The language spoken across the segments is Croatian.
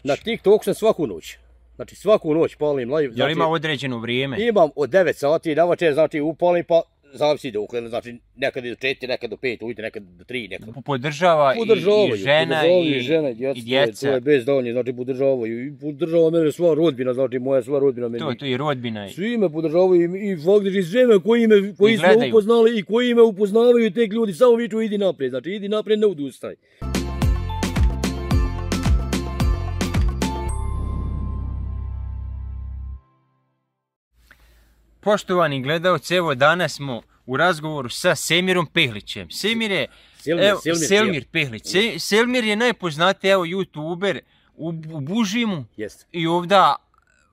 Na TikToku sam svaku noć. Znači svaku noć palim live. Jel ima određeno vrijeme? Imam od 9 sati navečer, znači upalim pa zavisi dokle, znači nekad do 4, nekad do 5 ujutro, nekad do 3, nekad. Podržava i žena i djeca. To je bez davnje, znači podržavaju. I podržava mene sva rodbina, znači moja sva rodbina. To i rodbina. Svi me podržavaju i faktički sve me koji smo upoznali i koji me upoznavaju tek ljudi, samo viču idi naprijed, znači idi naprijed, ne odustaj. Poštovani gledalci, evo danas smo u razgovoru sa Semirom Pehlićem. Selmir Pehlić. Selmir je najpoznatiji youtuber u Bužimu i ovdje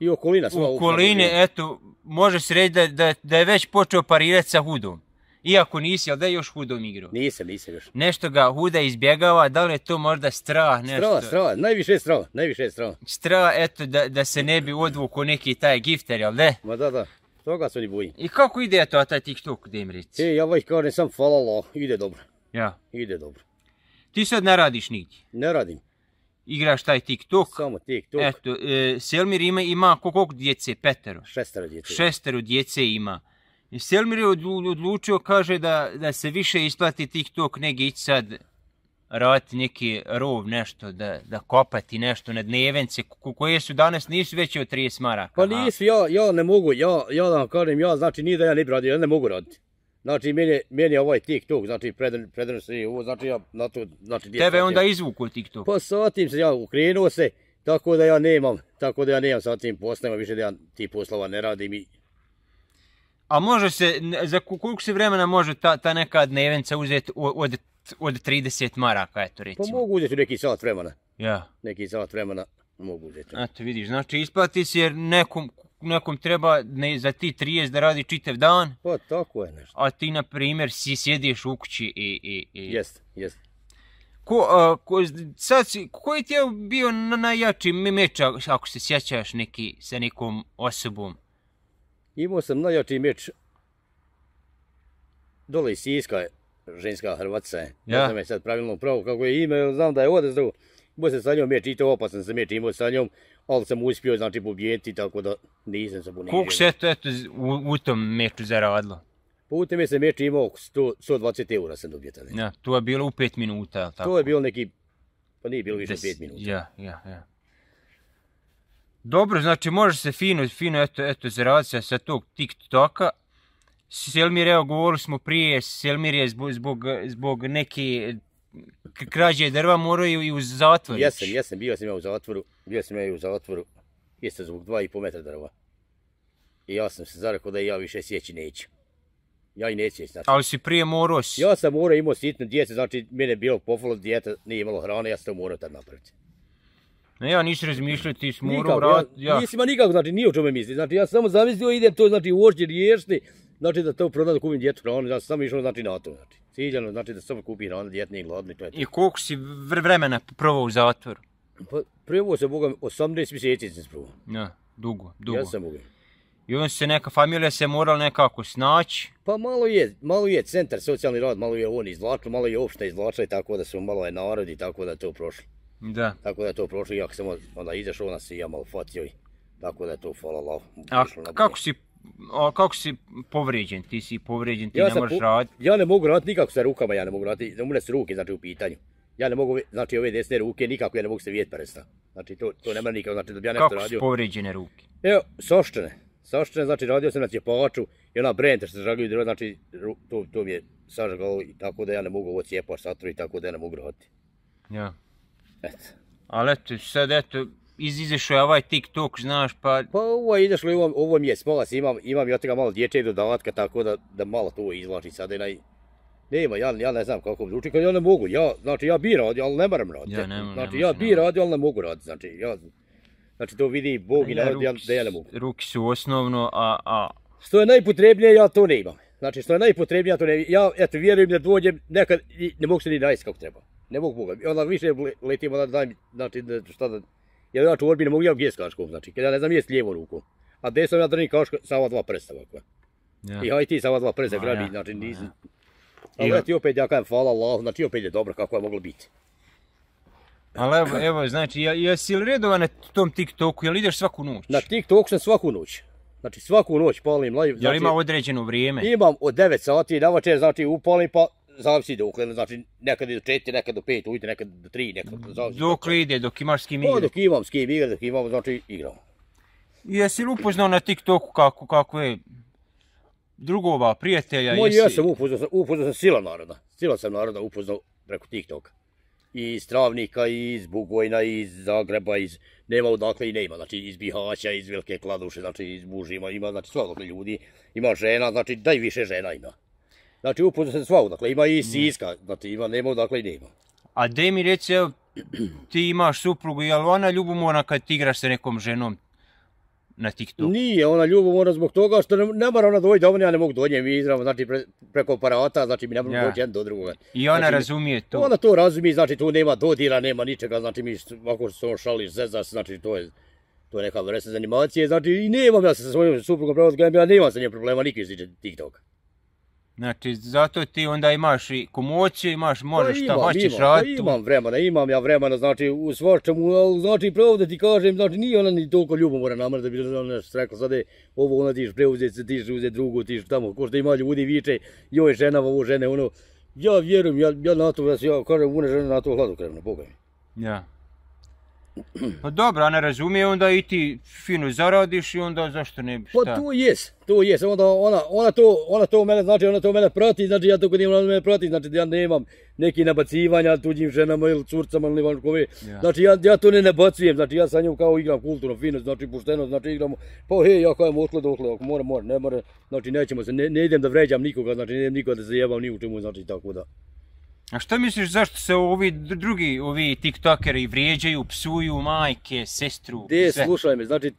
i okoline, eto, može se reći da je već počeo parirati sa Hudom. Iako nisi, ali da je još Hudom igrao? Nisam još. Nešto ga Huda izbjegava, da li je to možda strah? Strah, najviše je strah. Strah, eto, da se ne bi odvukao neki taj gifter, jel ne? Ma da. Toga se oni bojim. I kako ide to taj TikTok, da im reći? Ja već kažem sam, hvala Allah, ide dobro. Ja. Ide dobro. Ti sad ne radiš nigdje? Ne radim. Igraš taj TikTok? Samo TikTok. Eto, Selmir ima koliko djece? 5? 6 djece. 6 djece ima. I Selmir je odlučio, kaže da se više isplati TikTok nego ići sad raditi neki rov, nešto, da kopati nešto na dnevence koje su danas nisu veće od 30 maraka. Pa nisu, ja ne mogu, ja da vam kažem, znači nije da ja ne bi radio, ja ne mogu raditi. Znači meni je ovaj TikTok, znači predano se ovo, znači ja na to, znači djeca. Tebe onda izvuku TikTok? Pa sa tim se ja ukrenuo se, tako da ja nemam sa tim poslama, više da ja ti poslova ne radim i... A može se, za koliko se vremena može ta neka dnevenca uzeti od 30 maraka, eto recimo? Pa mogu uzeti neki sat vremena. Ja. Neki sat vremena mogu uzeti. Eto vidiš, znači isplati se jer nekom treba za ti 30 da radi čitav dan. Pa tako je nešto. A ti na primjer sjediš u kući i... Jest. Koji ti je bio najjači meč, ako se sjećaš neki sa nekom osobom? Imao sam najjači meč dole iz Siska, ženska Hrvatica je. Ne znam je sad pravilno pravo kako je ime, znam da je odezdravo. Imao sam sa njom meč i to opasan sam meč imao sa njom, ali sam uspio znači pobijediti, tako da nisam se ponižio. Koliko se eto u tom meču zaradilo? Pa u tome sam meč imao 120 eura sam dobio tada. Ja, to je bilo u 5 minuta, tako? To je bilo neki, pa nije bilo više 5 minuta. Ja. Dobro, znači može se fino eto zaraditi sa tog TikToka. Selmir, evo govorili smo prije, Selmir je zbog neke krađe drva morao i u zatvor. Jesam, bio sam ja u zatvoru, isto zbog 2,5 metra drva. I ja sam se zarekao da ja više sjeći neću. Ja i neću sjeći. Znači. Ali si prije morao? Ja sam morao, imao sitno djece, znači mene je bilo pofalo, dijete nije imalo hrane, ja sam to morao tad napraviti. Ne, ja nisam razmišljao, ti si morao raditi. Nisam nikako, znači nije o čemu misli. Znači ja sam samo zamislio, idem to znači u oči riješiti, znači da to prodam da kupim djetu hranu, ja sam samo išao znači na to. Znači. Ciljano, znači da samo kupi hranu, djete nije gladno i to je to. I koliko si vremena provao u zatvoru? Pa prvo se Bogom 18 mjeseci sam sprovao. Ja, dugo. Ja sam Bogom. I onda se neka familija se morala nekako snaći? Pa malo je centar, socijalni rad, malo je on izvlačilo, malo je opšta izvlačila i tako da su malo je narod i tako da je to prošlo. Da. Tako da je to prošlo, ja sam onda izašao, nas i ja malo fatio i tako da je to, hvala Allah. A kako si povrijeđen? Ti si povrijeđen, ti ne možeš raditi? Ja ne mogu raditi nikako sa rukama, ja ne mogu raditi, umre su ruke znači u pitanju. Ja ne mogu, znači ove desne ruke nikako, ja ne mogu se vidjeti prsta. Znači to nema nikako, znači da bi ja nešto radio. Kako su povrijeđene ruke? Evo, saščene, znači radio sam na cijepaču i ona brenta što se žagljuju drva, znači to mi je sažgalo i tako da ja ne mogu ovo cijepaš satru i tako da ja ne mogu raditi. Ja. Eto. Ali eto, sad eto, izašao je ovaj TikTok, znaš, pa... Pa ovo je izašlo i ovo mi je spas, imam ja tega malo dječjeg dodatka, tako da malo to izvlači sada i nema, ja ne znam kako zvuči, kad ja ne mogu, znači ja bi radio, ali ne moram raditi. Znači ja bi radio, ali ne mogu raditi, znači to vidi Bog i narod da ja ne mogu. Ruki su osnovno, a... Što je najpotrebnije, ja to ne imam. Znači što je najpotrebnije, ja to ne imam. Ja, eto, vjerujem da dođem nekad i ne mogu se ni najesti kako treba. Ne mogu Boga. Onda više letim, onda daj mi, znači šta da... Jer ja čuvorbi ne mogu ja gdje s kaškom, znači, kad ja ne znam jest lijevo rukom. A desno ja držim kaška sa ova dva prsta ovakva. I haj ti sa ova dva prsta grabi, znači nisam... Ali ti opet ja kajem hvala Allah, znači opet je dobro kako je moglo biti. Ali evo, znači, jesi li redovan na tom TikToku, jel ideš svaku noć? Na TikTok sam svaku noć. Znači svaku noć palim live. Jel ima određeno vrijeme? Imam od 9 sati navečer, znači upalim pa zavisi dokle, znači nekad do 4, nekad do 5 ujutro, nekad do 3, nekad zavisi. Dokle ide, dok imaš s kim igrati? Pa dok imam s kim igrati, dok imam, znači igram. Jesi li upoznao na TikToku kako je drugova, prijatelja? Ja sam upoznao sam sila naroda upoznao preko TikToka. I iz Travnika, i iz Bugojna, i iz Zagreba, nema odakle i nema, znači iz Bihaća, iz Velike Kladuše, znači iz Bužima, ima znači sva odakle ljudi, ima žena, znači da i više žena ima. Znači upoznao sam sva odakle, ima i Siska, znači nema odakle i nema. A daj mi reci, evo, ti imaš suprugu, je li ona ljubomorna kad ti igraš sa nekom ženom na TikToku? Nije ona ljubomorna zbog toga što ne mora ona doći da ja ne mogu do nje, mi izravno, znači preko aparata, znači mi ne možemo doći jedan do drugoga. I ona znači, razumije to? Ona to razumije, znači tu nema dodira, nema ničega, znači mi ako se on šališ, zezas, znači to je neka vrsta animacije, znači i nemam ja sa svojom suprugom pravo, ja nemam sa njim problema nikakvih što se tiče TikToka. Znači, zato ti onda imaš i komociju, možeš šta hoćeš raditi. Imam ja vremena, znači u svačemu, ali znači pravo da ti kažem, znači nije ona ni toliko ljubomora nama da bi ona nešto rekla, sad je ovo ona tiš preuzeti se, tiš uzeti drugu, tiš tamo, ko što ima ljudi viče, joj žena, ovo žene, ono, ja vjerujem, ja na to, ja kažem, una žena na to hladokrevno, Boga mi. Ja. Pa dobro, ona razumije, onda i ti fino zaradiš i onda zašto ne bi šta? Pa to jest, onda ona to mene, znači ona to mene prati, znači ja to kod ima ona mene prati, znači ja nemam neki nabacivanja tuđim ženama ili curcama ili van kome, znači ja to ne nabacujem, znači ja sa njom kao igram kulturno, fino, znači pošteno, znači igramo, pa hej, ja kajem otle, ako mora, ne mora, znači nećemo se, ne idem da vređam nikoga, znači ne idem nikoga da se jebam ni u čemu, znači tako da. A šta misliš zašto se ovi tiktokeri vrijeđaju, psuju majke, sestru, sve? Slušaj me, znači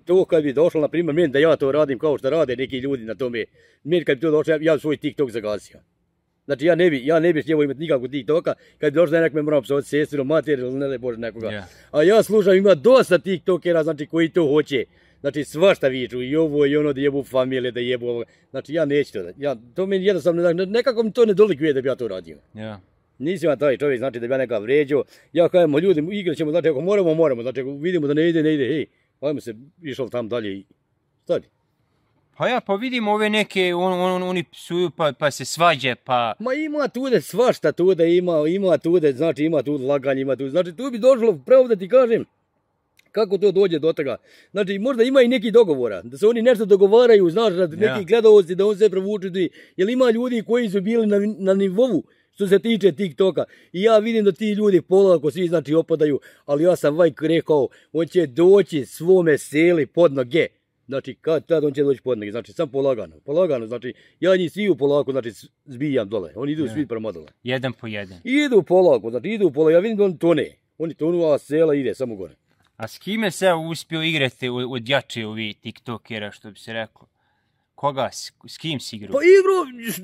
to kad bi došlo, na primjer, meni da ja to radim kao što rade neki ljudi na tome, meni kad bi to došlo, ja bi svoj TikTok zagasio. Znači ja ne bi htjeo imati nikakvog TikToka, kad bi došlo da nek me moram psovati sestru, mater ili ne bože nekoga. Yeah. A ja slušam, ima dosta tiktokera, znači koji to hoće. Znači svašta viču, i ovo i ono da jebu familije, da jebu ovo. Znači ja neću to da, to meni jednostavno, nekako mi to ne dolikuje da bi ja to radio. Yeah. Nisam ja taj čovjek, znači da bi ja neka vređao. Ja kažem, ljudi, igrat ćemo, znači ako moramo, znači ako vidimo da ne ide, hej, ajmo se išao tam dalje i stadi. Pa vidimo ove neke, oni psuju pa se svađe, pa... Ma ima tude svašta tude, ima tude, znači ima tude laganje, ima tude, znači tu bi došlo, pravo da ti kažem, kako to dođe do toga. Znači možda ima i neki dogovora, da se oni nešto dogovaraju, znaš, da neki gledalci, da on se provuče, jer ima ljudi koji su bili na nivou što se tiče TikToka. I ja vidim da ti ljudi polako svi znači opadaju, ali ja sam rekao, on će doći svome seli pod noge. Znači, kad tad on će doći pod noge, znači, sam polagano, znači, ja njih sviju polako, znači, zbijam dole, oni idu svi prema dole. Jedan po jedan. Idu polako, ja vidim da oni tone, a sela ide samo gore. A s kime se uspio igrati od jače ovi tiktokera, što bi se reklo? Koga, s kim si igrao? Pa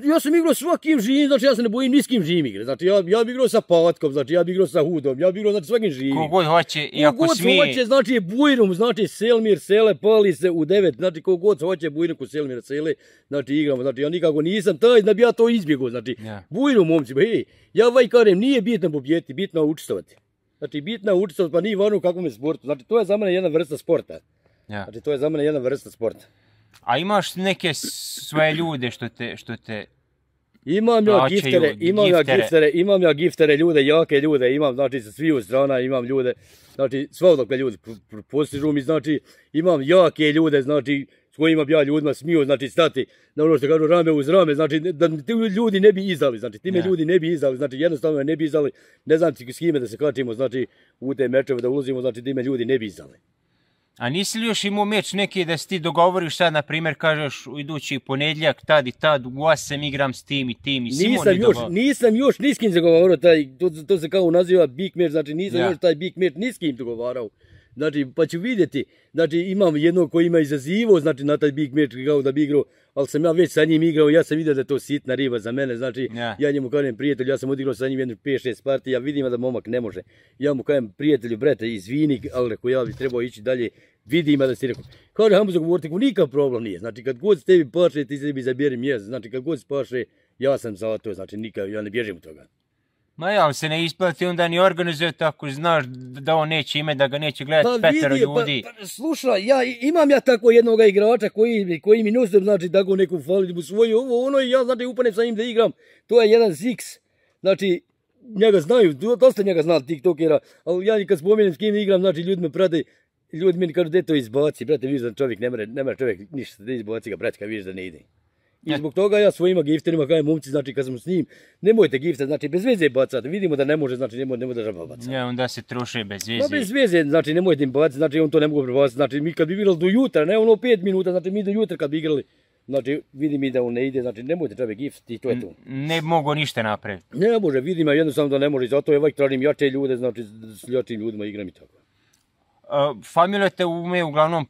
ja sam igrao svakim živim, znači ja se ne bojim ni s kim živim igrati. Znači ja bi igrao sa Patkom, znači ja bi igrao sa Hudom, ja bi igrao znači svakim živim. Kogod hoće i ako smije. Kogod hoće, znači Bujrum, znači Selmir, Sele, pali se u 9, znači kogod hoće Bujrum kod Selmira, Sele, znači igramo, znači ja nikako nisam taj da bi ja to izbjegao, znači Bujrum momci, hej, ja kažem, nije bitno pobjediti, bitno učestvovati. Znači bitno učestvovati, pa nije važno u kakvom je sportu, znači to je za mene jedna vrsta sporta. Znači to je za mene jedna vrsta sporta. A imaš neke svoje ljude što te imam ja giftere ljude, jake ljude, imam znači sa sviju strana, imam ljude, znači svakog ljudi postižu mi, znači imam jake ljude, znači s kojima bi ja ljudima smio, znači stati na ono što kažu rame uz rame, znači da ti ljudi ne bi izdali, znači ti me ljudi ne bi izdali, znači jednostavno ne bi izdali, ne znam s kime da se kačimo, znači u te mečeve da ulazimo, znači ti me ljudi ne bi izdali. A nisi li još imao meč neki da se ti dogovoriš sad, na primjer, kažeš u idući ponedjeljak, tad i tad, u 8 igram s tim i tim i Nisam još ni s kim zagovarao, to se kao naziva big match, znači nisam još taj big match ni s kim dogovarao. Znači, pa ću vidjeti, znači imam jednog koji ima izazivo, znači na taj big match kao da bi igrao, ali sam ja već sa njim igrao, ja sam vidio da je to sitna riba za mene, znači ja njemu kažem prijatelju, ja sam odigrao sa njim jedno 5-6 partija, vidim da momak ne može. Ja mu kažem prijatelju, brete, izvini, ali rekao ja bi trebao ići dalje, vidim da si rekao. Kaže, hajmo zagovoriti, nikav problem nije, znači kad god s tebi paše, ti sebi zaberi mjesto, znači kad god se paše, ja sam za to, znači nikad, ja ne bježim od toga. Ma ja, ali se ne isplati onda ni organizujete ako znaš da on neće ime, da ga neće gledati petero ljudi. Slušaj, imam ja tako jednoga igrača koji mi nosim, znači tako neku fali mu svoju ovo, ono i ja znači upanem sa njim da igram. To je jedan Zix, znači njega znaju, dosta njega zna tiktokera, ali ja kad spomenem s kim igram, znači ljudi me prate, ljudi meni kažu da to izbaci, brate, vidiš da čovjek ne mora čovjek ništa, da izbaci ga, brate, kad vidiš da ne ide. I zbog toga ja svojima gifterima kažem momci, znači kad sam s njim, nemojte gifter, znači bez veze bacati, vidimo da ne može, znači nemoj da žaba bacati. Ja, onda se troše bez veze. Pa bez veze, znači nemojte im bacati, znači on to ne mogu prebaciti, znači mi kad bi igrali do jutra, ne ono 5 minuta, znači mi do jutra kad bi igrali, znači vidi mi da on ne ide, znači nemojte čovjek gift i to je to. Ne mogu ništa napraviti. Ne može, vidim ja jednostavno da ne može, zato je uvijek tražim jače ljude, znači s jačim ljudima igram i tako. Familija te uglavnom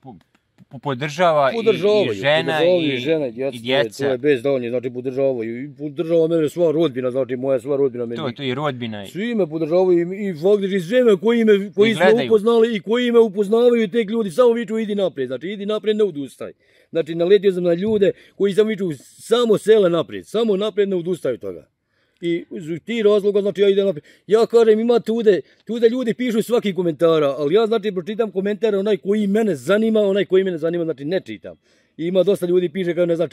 podržava i žena i djeca. To je bez davnje, znači podržavaju. I podržava mene sva rodbina, znači moja sva rodbina. To je rodbina. Svi me podržavaju i faktički žene koji smo upoznali i koji me upoznavaju tek ljudi, samo viču idi naprijed, znači idi naprijed, ne odustaj. Znači naletio sam na ljude koji samo viču samo sele naprijed, samo naprijed ne odustaju toga. I iz tih razloga, znači ja idem naprijed. Ja kažem, ima tude ljudi pišu svaki komentara, ali ja znači pročitam komentare onaj koji mene zanima, znači ne čitam. I ima dosta ljudi piše kao ne znam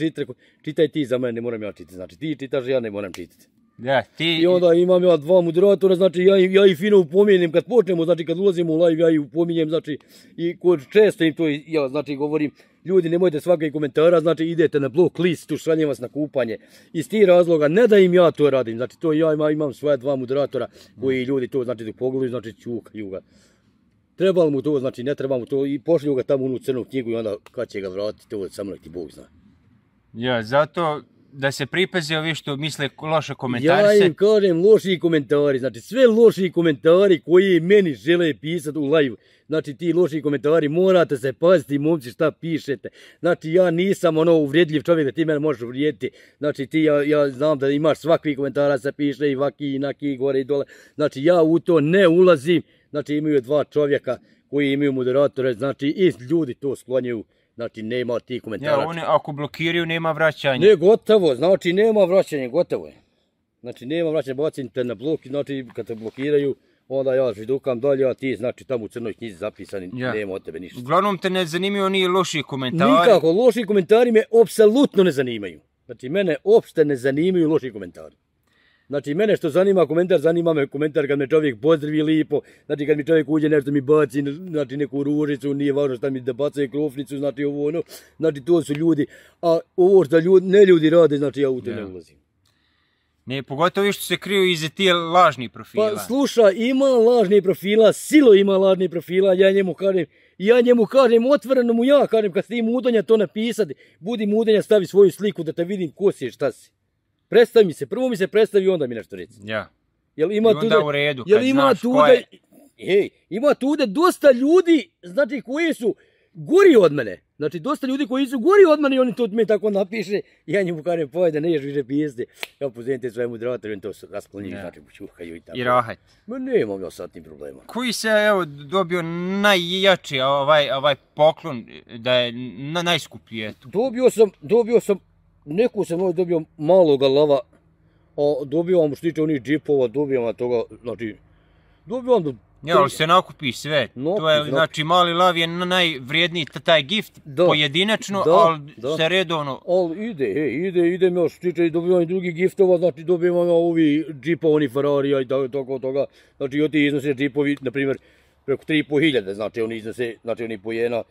čitaj ti za mene, ne moram ja čitati, znači ti čitaš, ja ne moram čitati. Da, ti... I onda imam ja 2 moderatora, znači ja ih fino upominjem kad počnemo, znači kad ulazimo u live ja ih upominjem, znači i često im to ja znači govorim, ljudi nemojte svakog komentara, znači idete na blok listu, šaljem vas na kupanje. Iz tih razloga ne da im ja to radim, znači to ja imam svoje 2 moderatora koji ljudi to znači dok pogledaju, znači čukaju ga. Treba li mu to, znači ne treba mu to i pošlju ga tamo u onu crnu knjigu i onda kad će ga vratiti, to samo nek ti Bog zna. Ja, zato da se pripazi ovi što misle loše komentari. Ja im kažem loši komentari, znači sve loši komentari koji meni žele pisati u live. Znači ti loši komentari morate se paziti momci šta pišete. Znači ja nisam ono uvredljiv čovjek da ti mene možeš uvrijediti. Znači ti ja znam da imaš svakvi komentara se piše i vaki i naki gore i dole. Znači ja u to ne ulazim. Znači imaju 2 čovjeka koji imaju moderatore, znači i ljudi to sklonjaju. Znači nema tih komentara. Ja, oni ako blokiraju nema vraćanja. Ne, gotovo, znači nema vraćanja, gotovo je. Znači nema vraćanja, bacim te na blok, znači kad te blokiraju, onda ja židukam dalje, a ti znači tamo u crnoj knjizi zapisani, nema od tebe ništa. Uglavnom te ne zanimaju oni loši komentari? Nikako, loši komentari me apsolutno ne zanimaju. Znači mene uopšte ne zanimaju loši komentari. Znači mene što zanima komentar, zanima me komentar kad me čovjek pozdravi lipo, znači kad mi čovjek uđe nešto mi baci, znači neku ružicu, nije važno šta mi da bacaju krofnicu, znači ovo ono, znači to su ljudi, a ovo što ne ljudi rade, znači ja u to ne ulazim. Ne, pogotovo što se kriju iza tije lažnih profila. Pa slušaj, ima lažnih profila, Silo ima lažnih profila, ja njemu kažem, otvoreno mu ja kažem, kad ti mudanja to napisati, budi mudanja, stavi svoju sliku da te vidim ko si, šta si. Predstavi mi se, prvo mi se predstavi, onda mi nešto reci. Ja. Jel ima i onda tude, u redu, jel kad ima znaš tude, ko je. Ima tude dosta ljudi, znači koji su gori od mene. Znači dosta ljudi koji su gori od mene i oni to mi tako napiše. Ja njemu kažem, pojde, ne ješ više pijesti. Ja pozivim te svoje moderatori, oni to rasklonjuju, znači čuhaju i tako. I rahat. Ma nemam ja sad tim problema. Koji se evo dobio najjači ovaj poklon da je najskuplji eto? Dobio sam, neku sam dobio maloga lava, a dobivam što tiče onih džipova, dobivam toga, znači, dobivam do... Ja, ali se nakupi sve, to je, znači mali lav je najvrijedniji taj gift, pojedinačno, ali se redovno... Ali ide mi još, tiče, dobivam i drugi giftova, znači dobivam ovi džipa, oni Ferrarija i tako toga, znači od ti iznose džipovi, na primjer, preko 3.500, znači oni iznose, znači oni pojena.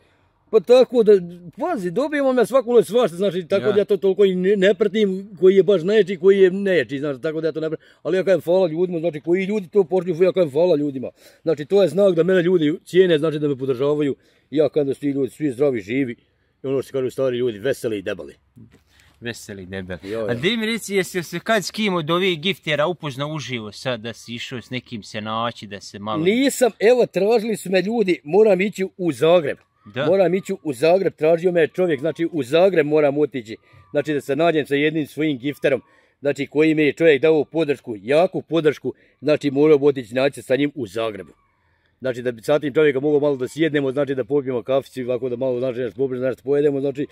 Pa tako da, pazi, dobijemo ja svaku noć svašta, znači tako da ja to toliko i ne pratim, koji je baš najjači, koji je nejači, znači tako da ja to ne pratim, ali ja kažem hvala ljudima, znači koji ljudi to počnu, ja kažem hvala ljudima, znači to je znak da mene ljudi cijene, znači da me podržavaju, i ja kažem da su ti ljudi svi zdravi, živi, i ono što kažu stari ljudi, veseli i debeli. Veseli i debeli. A gdje mi reci, jesi se kad s kim od ovih giftera upoznao uživo sad, da si išao s nekim se naći, da se malo... Nisam, evo tražili su me ljudi, moram ići u Zagreb. Moram ići u Zagreb, tražio me čovjek, znači u Zagreb moram otići, znači da se nađem sa jednim svojim gifterom, znači koji mi je čovjek dao podršku, jaku podršku, znači moram otići naći sa njim u Zagrebu. Znači da bi sa tim čovjeka mogao malo da sjednemo, znači da popijemo kafici, ovako da malo znači nešto pojedemo, znači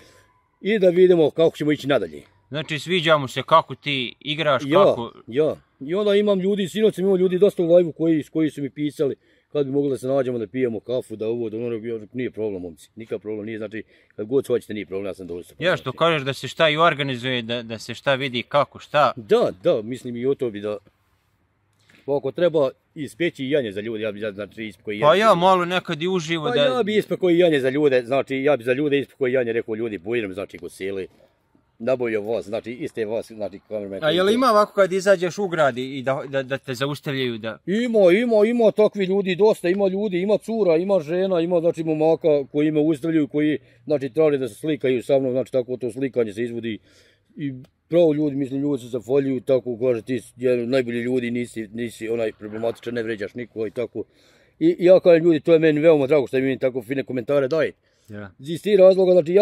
i da vidimo kako ćemo ići nadalje. Znači sviđa mu se kako ti igraš, kako... Ja. I onda imam ljudi, sinoć sam imao ljudi dosta u live-u koji su mi pisali kad bi mogli da se nađemo da pijemo kafu, da ovo, da ono, nije problem, momci, nikakav problem nije, znači kad god hoćete nije problem, ja sam dosta. Ja što kažeš da se šta i organizuje, da se šta vidi kako, šta. Da, mislim i o to bi da, pa ako treba ispeći janje za ljude, ja bi znači ispekao janje. Pa ja malo nekad i uživo da... ja bi ispekao janje za ljude, znači ja bi za ljude ispekao janje, rekao ljudi, bujram, znači ko seli. Nabojio voz, znači iste voz, znači kamerman. A jel ima ovako kad izađeš u grad i da te zaustavljaju da... Ima takvi ljudi dosta, ima ljudi, ima cura, ima žena, ima znači momaka koji me ustavljaju, koji znači traže da se slikaju sa mnom, znači tako to slikanje se izvodi i pravo ljudi, mislim ljudi se zafaljuju tako, kaže ti najbolji ljudi, nisi onaj problematičan, ne vređaš nikoga i tako. I ja kažem ljudi, to je meni veoma drago što mi tako fine komentare daje. Ja. Iz tih razloga, znači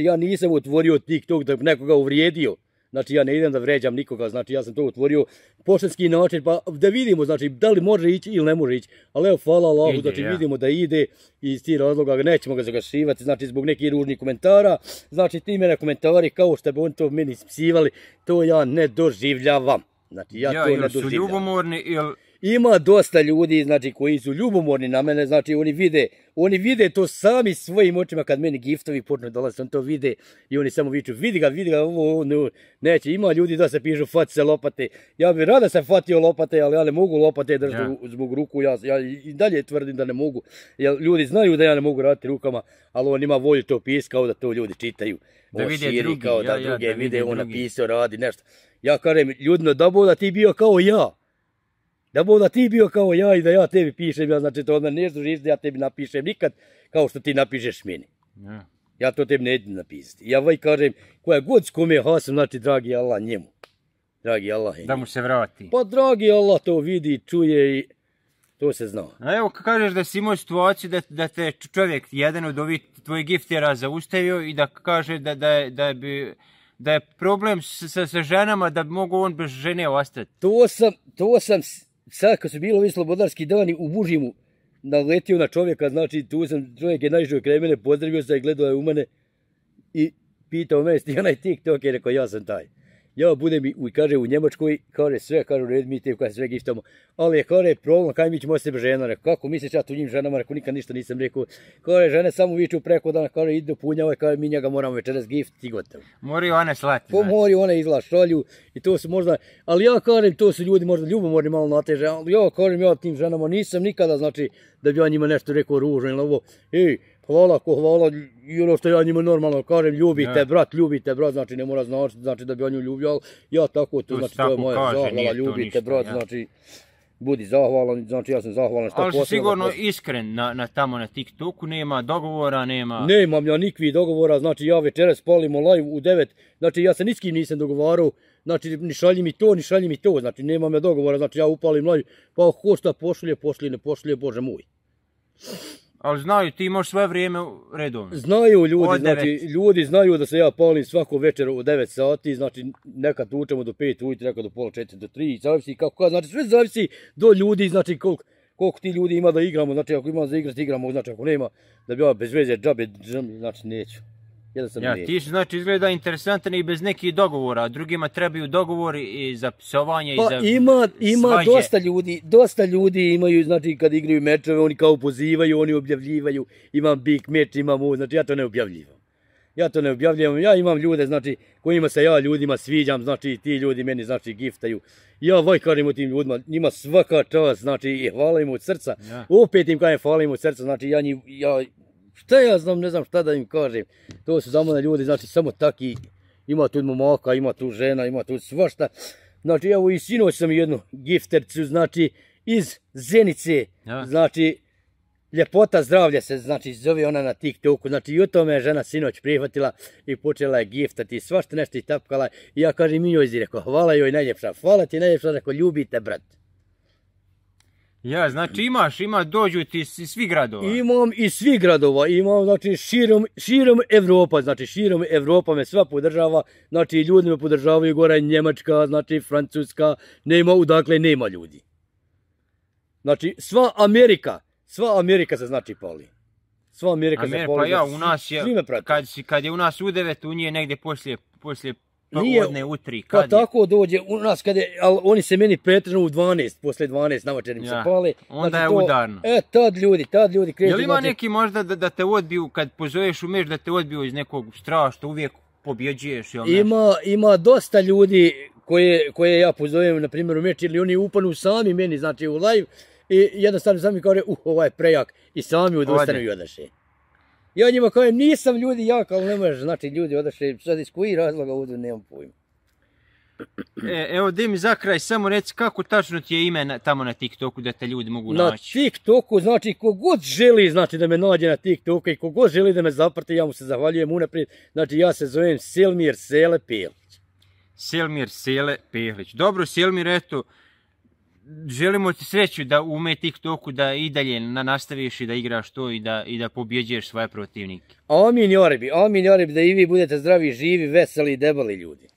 ja nisam otvorio TikTok da bi nekoga uvrijedio, znači ja ne idem da vređam nikoga, znači ja sam to otvorio poštanski način, pa da vidimo, znači da li može ići ili ne može ići, ali evo hvala Allahu, znači vidimo da ide i iz tih razloga nećemo ga zagašivati, znači zbog nekih ružnih komentara, znači ti mene komentari kao što bi oni to meni ispsivali, to ja ne doživljavam, znači ja to ne doživljavam. Su ljubomorni ili... Ima dosta ljudi, znači, koji su ljubomorni na mene, znači, oni vide to sami svojim očima kad meni giftovi počnu dolaziti, on to vide i oni samo viču, vidi ga, ovo, neće, ima ljudi da se pišu, fati se lopate, ja bih rada se fatio lopate, ali ja ne mogu lopate držati zbog ruku, ja i dalje tvrdim da ne mogu, jer ljudi znaju da ja ne mogu raditi rukama, ali on ima volju to pisati kao da to ljudi čitaju, da vide drugi, kao da druge vide, on napisao, radi nešto, ja kažem, ljudino, da ti bio kao ja. Da bo da ti bio kao ja i da ja tebi pišem, ja znači to od mene nešto žiš da ja tebi napišem nikad kao što ti napišeš meni. Ja to tebi neću napisati. Ja vaj kažem, koja god s kome hasam, znači dragi Allah njemu. Dragi Allah. Da mu se vrati. Pa dragi Allah to vidi, čuje i to se zna. A evo kažeš da si imao situaciju da te čovjek, jedan od ovih tvojih giftera zaustavio i da kaže da je problem sa ženama, da bi mogu on bez žene ostati. To sam sad kad su bili ovi slobodarski dani u Bužimu naletio na čovjeka, znači tu sam, čovjek je naišao kraj mene, pozdravio se i gledao je u mene i pitao me, ti onaj TikTok, je rekao ja sam taj. Ja budem kaže u Njemačkoj, kaže sve, kaže u red, mi te kaže sve giftamo, ali je kaže problem, kaj mi ćemo ostati žena, rekao, kako misliš ja tu njim ženama, rekao, nikad ništa nisam rekao, kaže žene samo viču preko dana, kaže idu punjava, kaže mi njega moramo večeras gift i gotovo. Moraju one slati. Pa moraju one izla šalju i to su možda, ali ja kažem, to su ljudi možda ljubomorni malo nateže, ali ja kažem, ja tim ženama nisam nikada, znači, da bi ja njima nešto rekao ružno ili ovo, hvala i ono što ja njima normalno kažem, ljubite brat, znači ne mora znači da bi ja nju ljubio, ja tako to, znači to je moja zahvala, ljubite brat, znači budi zahvalan, znači ja sam zahvalan što posljedno. Ali si sigurno iskren tamo na TikToku, nema dogovora, nema... Nemam ja nikakvih dogovora, znači ja večeras palimo live u 9, znači ja se ni s kim nisam dogovarao, znači ni šalji mi to, znači nemam ja dogovora, znači ja upalim live, pa ko šta pošulje, ne pošulje, Bože moj. Ali znaju, ti imaš sve vrijeme redovno. Znaju ljudi, znači ljudi znaju da se ja palim svako večer u 9 sati, znači nekad učemo do 5 ujutro, nekad do pola 4 do 3, zavisi kako, znači sve zavisi do ljudi, znači koliko ti ljudi ima da igramo, znači ako ima za igrati igramo, znači ako nema da bi ja bez veze džabe, znači neću. Ti su znači izgleda interesantan i bez nekih dogovora, a drugima trebaju dogovori i za psovanje i za ima dosta ljudi imaju, znači kad igraju mečeve, oni kao pozivaju, oni objavljivaju, imam big meč, imam ovo, znači ja to ne objavljivam. Ja imam ljude, znači kojima se ja ljudima sviđam, znači ti ljudi meni znači giftaju. Ja vajkarim o tim ljudima, njima svaka čast, znači i hvala im od srca. Opet im kažem hvala im od srca, znači šta ja znam, ne znam šta da im kažem. To su za mene ljudi, znači samo taki, ima tu momaka, ima tu žena, ima tu svašta. Znači evo i sinoć sam jednu giftercu, znači iz Zenice, znači Ljepota zdravlja se, znači zove ona na TikToku, znači i o tome je žena sinoć prihvatila i počela je giftati, svašta nešto i tapkala i ja kažem i njoj rekao, hvala joj najljepša, hvala ti najljepša, rekao ljubite brat. Ja, znači ima, dođu ti iz svih gradova. Imam iz svih gradova, imam, znači širom Evropa, znači širom Evropa me sva podržava, znači ljudi me podržavaju, gore Njemačka, znači Francuska, nema, udakle nema ljudi. Znači sva Amerika se znači pali. Pa ja, u nas je, kad je u nas u 9, u nje negdje poslije Pa Nije, odne utri, pa kad je? tako dođe u nas, ali oni se meni pretrnu u 12, posle 12 navečer im se Ja, pale. onda je udarno. Tad ljudi kreću. Jel ima znači, neki možda da te odbiju, kad pozoveš u meč, da te odbiju iz nekog strašta, uvijek pobjeđuješ, jel nešto? Ima dosta ljudi koje ja pozovem, na primjer, u meč, ili oni upanu sami meni, znači u live, i jednostavno sami kao ovaj je prejak, i sami odustanu i odaše. Ja njima kažem, nisam ljudi jak, ali ne možeš, znači ljudi odaše, sad iz koji razloga odu, nemam pojma. Evo, da mi za kraj, samo reci kako tačno ti je ime tamo na TikToku da te ljudi mogu Na naći. TikToku, znači, kogod želi, znači, da me nađe na TikToku i kogod želi da me zaprati, ja mu se zahvaljujem unaprijed. Znači, ja se zovem Selmir Sele Pehlić. Selmir Sele Pehlić. Dobro, Selmir, eto, želimo ti sreću da ume TikToku da i dalje nastaviš i da igraš to i da pobjeđuješ svoje protivnike. Amin, Jaribi, da i vi budete zdravi, živi, veseli i debeli ljudi.